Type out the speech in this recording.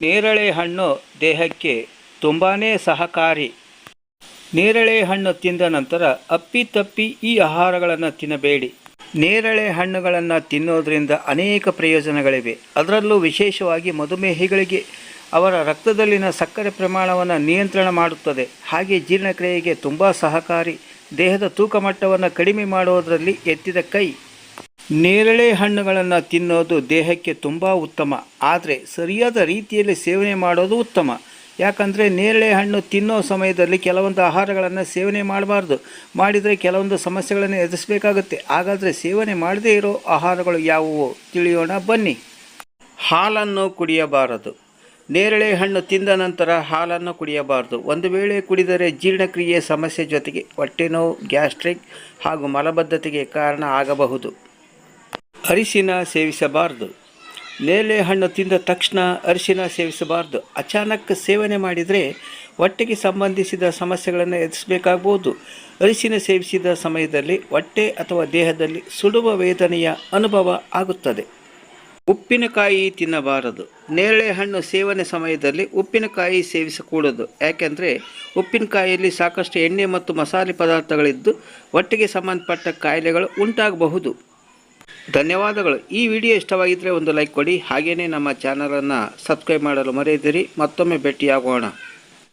ನೇರಳೆ ಹಣ್ಣು ದೇಹಕ್ಕೆ ತುಂಬಾ ಸಹಕಾರಿ. ನೇರಳೆ ಹಣ್ಣು ತಿಂದ ನಂತರ ಅಪ್ಪಿತಪ್ಪಿ ಈ ಆಹಾರಗಳನ್ನು ತಿನ್ನಬೇಡಿ. ನೇರಳೆ ಹಣ್ಣುಗಳನ್ನು ತಿನ್ನೋದ್ರಿಂದ ಅನೇಕ ಪ್ರಯೋಜನಗಳಿವೆ. ಅದರಲ್ಲೂ ವಿಶೇಷವಾಗಿ ಮಧುಮೇಹಿಗಳಿಗೆ ಅವರ ರಕ್ತದಲ್ಲಿನ ಸಕ್ಕರೆ ಪ್ರಮಾಣವನ್ನು ನಿಯಂತ್ರಣ ಮಾಡುತ್ತದೆ. ಹಾಗೆ ಜೀರ್ಣಕ್ರಿಯೆಗೆ ತುಂಬ ಸಹಕಾರಿ. ದೇಹದ ತೂಕ ಮಟ್ಟವನ್ನು ಕಡಿಮೆ ಮಾಡೋದರಲ್ಲಿ ಎತ್ತಿದ ಕೈ. ನೇರಳೆ ಹಣ್ಣುಗಳನ್ನು ತಿನ್ನೋದು ದೇಹಕ್ಕೆ ತುಂಬ ಉತ್ತಮ. ಆದರೆ ಸರಿಯಾದ ರೀತಿಯಲ್ಲಿ ಸೇವನೆ ಮಾಡೋದು ಉತ್ತಮ. ಯಾಕಂದರೆ ನೇರಳೆ ಹಣ್ಣು ತಿನ್ನೋ ಸಮಯದಲ್ಲಿ ಕೆಲವೊಂದು ಆಹಾರಗಳನ್ನು ಸೇವನೆ ಮಾಡಬಾರ್ದು. ಮಾಡಿದರೆ ಕೆಲವೊಂದು ಸಮಸ್ಯೆಗಳನ್ನು ಎದುರಿಸಬೇಕಾಗುತ್ತೆ. ಹಾಗಾದರೆ ಸೇವನೆ ಮಾಡದೇ ಇರೋ ಆಹಾರಗಳು ಯಾವುವು ತಿಳಿಯೋಣ ಬನ್ನಿ. ಹಾಲನ್ನು ಕುಡಿಯಬಾರದು. ನೇರಳೆ ಹಣ್ಣು ತಿಂದ ನಂತರ ಹಾಲನ್ನು ಕುಡಿಯಬಾರದು. ಒಂದು ವೇಳೆ ಕುಡಿದರೆ ಜೀರ್ಣಕ್ರಿಯೆ ಸಮಸ್ಯೆ ಜೊತೆಗೆ ಹೊಟ್ಟೆ ನೋವು, ಗ್ಯಾಸ್ಟ್ರಿಕ್ ಹಾಗೂ ಮಲಬದ್ಧತೆಗೆ ಕಾರಣ ಆಗಬಹುದು. ಅರಿಶಿನ ಸೇವಿಸಬಾರದು. ನೇರಳೆ ಹಣ್ಣು ತಿಂದ ತಕ್ಷಣ ಅರಿಶಿನ ಸೇವಿಸಬಾರದು. ಅಚಾನಕ್ ಸೇವನೆ ಮಾಡಿದರೆ ಹೊಟ್ಟೆಗೆ ಸಂಬಂಧಿಸಿದ ಸಮಸ್ಯೆಗಳನ್ನು ಎದುರಿಸಬೇಕಾಗಬಹುದು. ಅರಿಶಿನ ಸೇವಿಸಿದ ಸಮಯದಲ್ಲಿ ಹೊಟ್ಟೆ ಅಥವಾ ದೇಹದಲ್ಲಿ ಸುಡುವ ವೇದನೆಯ ಅನುಭವ ಆಗುತ್ತದೆ. ಉಪ್ಪಿನಕಾಯಿ ತಿನ್ನಬಾರದು. ನೇರಳೆ ಹಣ್ಣು ಸೇವನೆ ಸಮಯದಲ್ಲಿ ಉಪ್ಪಿನಕಾಯಿ ಸೇವಿಸಕೂಡದು. ಯಾಕೆಂದರೆ ಉಪ್ಪಿನಕಾಯಿಯಲ್ಲಿ ಸಾಕಷ್ಟು ಎಣ್ಣೆ ಮತ್ತು ಮಸಾಲೆ ಪದಾರ್ಥಗಳಿದ್ದು ಹೊಟ್ಟೆಗೆ ಸಂಬಂಧಪಟ್ಟ ಕಾಯಿಲೆಗಳು ಉಂಟಾಗಬಹುದು. ಧನ್ಯವಾದಗಳು. ಈ ವಿಡಿಯೋ ಇಷ್ಟವಾಗಿದ್ದರೆ ಒಂದು ಲೈಕ್ ಕೊಡಿ. ಹಾಗೆಯೇ ನಮ್ಮ ಚಾನಲನ್ನು ಸಬ್ಸ್ಕ್ರೈಬ್ ಮಾಡಲು ಮರೆಯದಿರಿ. ಮತ್ತೊಮ್ಮೆ ಭೇಟಿಯಾಗೋಣ.